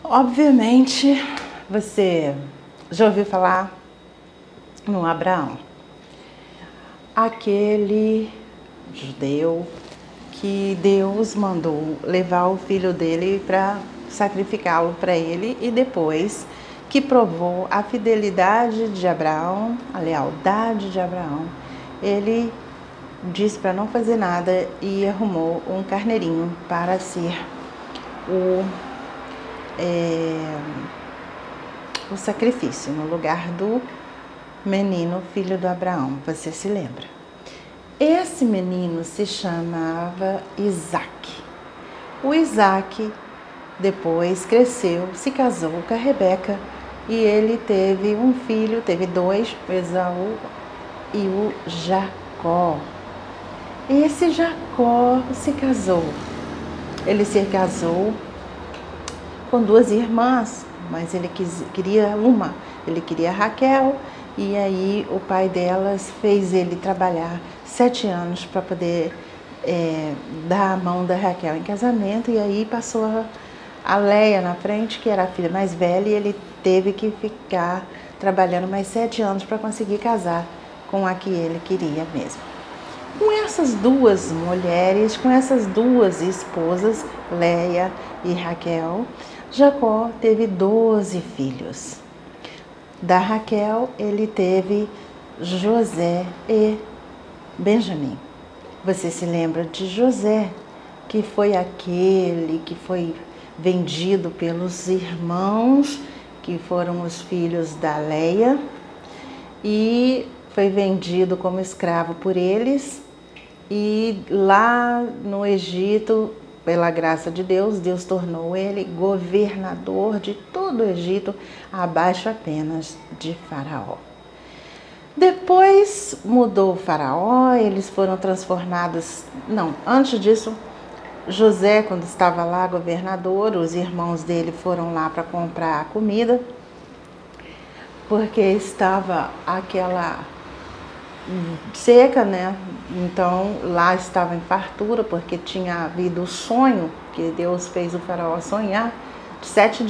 Obviamente, você já ouviu falar no Abraão, aquele judeu que Deus mandou levar o filho dele para sacrificá-lo para ele, e depois que provou a fidelidade de Abraão, a lealdade de Abraão, ele disse para não fazer nada e arrumou um carneirinho para ser o sacrifício no lugar do menino, filho do Abraão. Você se lembra? Esse menino se chamava Isaac. O Isaac depois cresceu, se casou com a Rebeca e ele teve um filho, teve dois, o Esaú e o Jacó. Esse Jacó se casou. Ele se casou com duas irmãs, mas ele queria uma. Ele queria Raquel, e aí o pai delas fez ele trabalhar 7 anos para poder dar a mão da Raquel em casamento, e aí passou a Leia na frente, que era a filha mais velha, e ele teve que ficar trabalhando mais 7 anos para conseguir casar com a que ele queria mesmo. Com essas duas mulheres, com essas duas esposas, Leia e Raquel, Jacó teve 12 filhos. Da Raquel, ele teve José e Benjamim. Você se lembra de José, que foi aquele que foi vendido pelos irmãos, que foram os filhos da Leia, e foi vendido como escravo por eles, e lá no Egito, pela graça de Deus, Deus tornou ele governador de todo o Egito, abaixo apenas de Faraó. Depois mudou o Faraó, eles foram transformados. Não, antes disso, José, quando estava lá governador, os irmãos dele foram lá para comprar comida, porque estava aquela seca, né? Então lá estava em fartura, porque tinha havido o sonho que Deus fez o Faraó sonhar de 7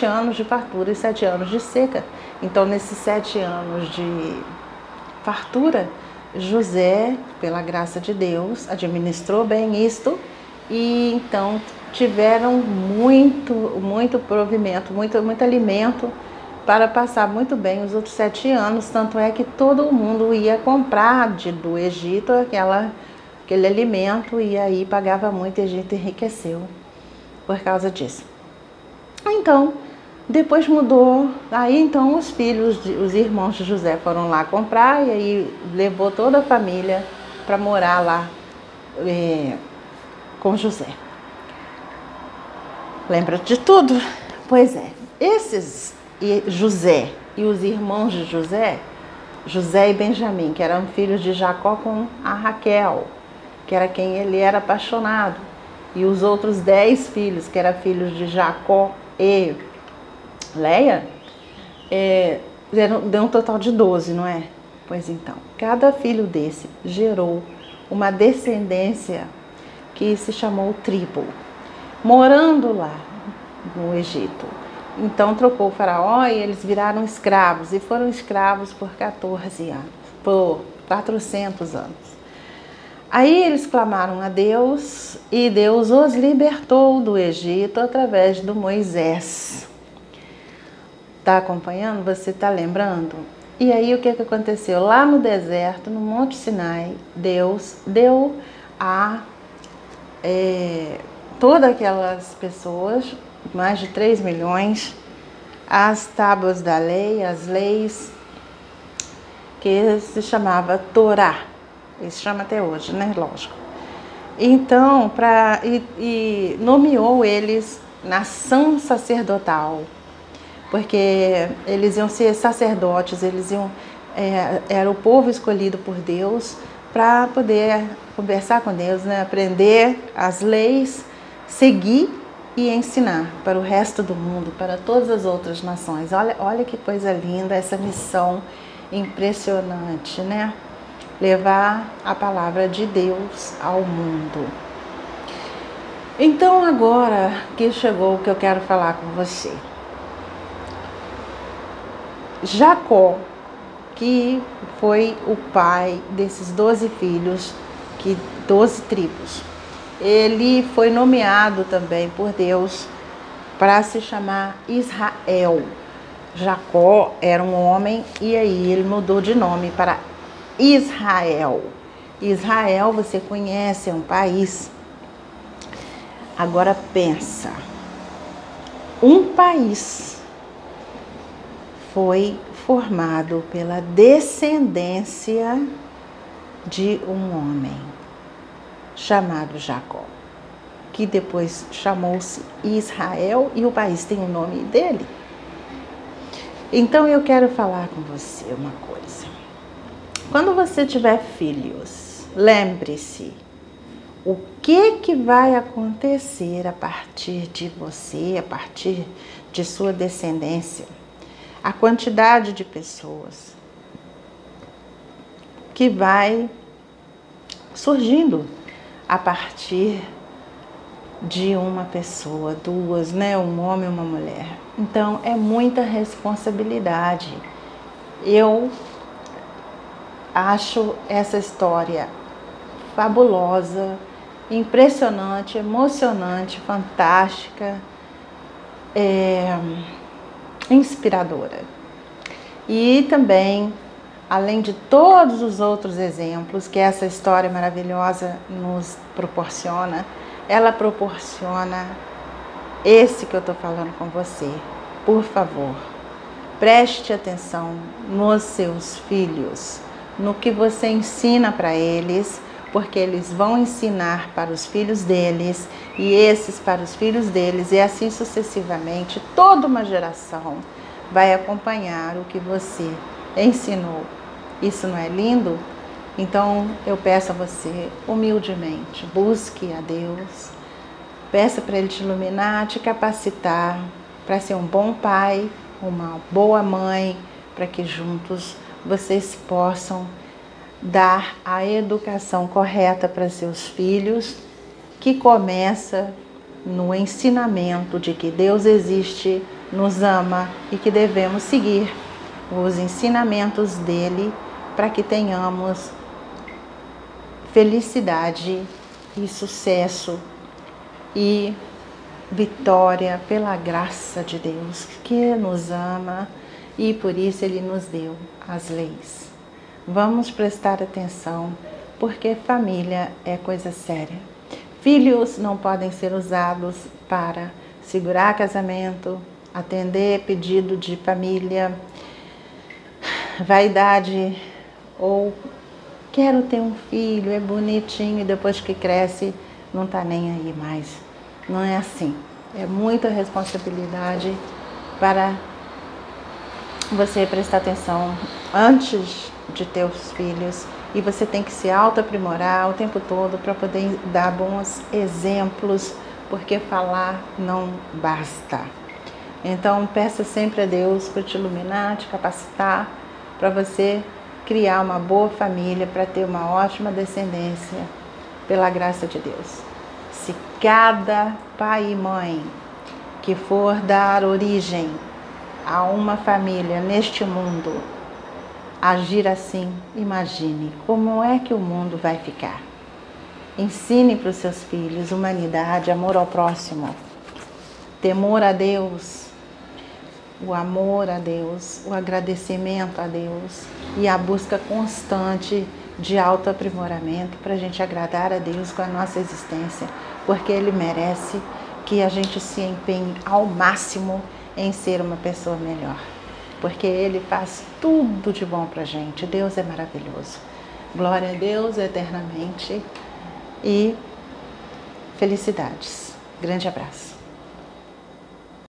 anos de fartura e 7 anos de seca. Então nesses 7 anos de fartura, José, pela graça de Deus, administrou bem isto, e então tiveram muito provimento, muito alimento para passar muito bem os outros 7 anos, tanto é que todo mundo ia comprar do Egito aquele alimento, e aí pagava muito e a gente enriqueceu por causa disso. Então, depois mudou, aí então os irmãos de José foram lá comprar, e aí levou toda a família para morar lá com José. Lembra de tudo? Pois é, José e os irmãos de José, José e Benjamim, que eram filhos de Jacó com a Raquel, que era quem ele era apaixonado, e os outros 10 filhos, que eram filhos de Jacó e Leia, deu um total de 12, não é? Pois então, cada filho desse gerou uma descendência que se chamou tribo, morando lá no Egito. Então trocou o Faraó e eles viraram escravos, e foram escravos por 14 anos, por 400 anos. Aí eles clamaram a Deus, e Deus os libertou do Egito através do Moisés. Está acompanhando? Você está lembrando? E aí o que aconteceu? Lá no deserto, no Monte Sinai, Deus deu a todas aquelas pessoas, mais de 3 milhões, as tábuas da lei, as leis, que se chamava Torá. Isso chama até hoje, né? Lógico. Então, nomeou eles nação sacerdotal, porque eles iam ser sacerdotes, era o povo escolhido por Deus para poder conversar com Deus, né? Aprender as leis, seguir e ensinar para o resto do mundo, para todas as outras nações. Olha que coisa linda essa missão impressionante, né? Levar a palavra de Deus ao mundo. Então agora que chegou o que eu quero falar com você. Jacó, que foi o pai desses 12 filhos, 12 tribos, ele foi nomeado também por Deus para se chamar Israel. Jacó era um homem e aí ele mudou de nome para Israel. Israel, você conhece, é um país. Agora pensa, um país foi formado pela descendência de um homem chamado Jacó, que depois chamou-se Israel e o país tem o nome dele. Então eu quero falar com você uma coisa. Quando você tiver filhos, lembre-se o que vai acontecer a partir de você, a partir de sua descendência. A quantidade de pessoas que vai surgindo a partir de uma pessoa, duas, né? Um homem e uma mulher. Então, é muita responsabilidade. Eu acho essa história fabulosa, impressionante, emocionante, fantástica, inspiradora. E também, além de todos os outros exemplos que essa história maravilhosa nos proporciona, ela proporciona esse que eu estou falando com você. Por favor, preste atenção nos seus filhos, no que você ensina para eles, porque eles vão ensinar para os filhos deles, e esses para os filhos deles, e assim sucessivamente. Toda uma geração vai acompanhar o que você ensinou. Isso não é lindo? Então eu peço a você, humildemente, busque a Deus, peça para Ele te iluminar, te capacitar para ser um bom pai, uma boa mãe, para que juntos vocês possam dar a educação correta para seus filhos, que começa no ensinamento de que Deus existe, nos ama e que devemos seguir os ensinamentos dele para que tenhamos felicidade e sucesso e vitória pela graça de Deus, que nos ama e por isso Ele nos deu as leis. Vamos prestar atenção, porque família é coisa séria. Filhos não podem ser usados para segurar casamento, atender pedido de família, vaidade ou quero ter um filho, é bonitinho e depois que cresce não está nem aí mais. Não é assim. É muita responsabilidade para você prestar atenção antes de ter os filhos, e você tem que se auto-aprimorar o tempo todo para poder dar bons exemplos, porque falar não basta. Então peça sempre a Deus para te iluminar, te capacitar, para você criar uma boa família, para ter uma ótima descendência, pela graça de Deus. Se cada pai e mãe que for dar origem a uma família neste mundo agir assim, imagine como é que o mundo vai ficar. Ensine para os seus filhos humanidade, amor ao próximo, temor a Deus, o amor a Deus, o agradecimento a Deus e a busca constante de autoaprimoramento para a gente agradar a Deus com a nossa existência, porque Ele merece que a gente se empenhe ao máximo em ser uma pessoa melhor, porque Ele faz tudo de bom para a gente. Deus é maravilhoso. Glória a Deus eternamente e felicidades. Grande abraço.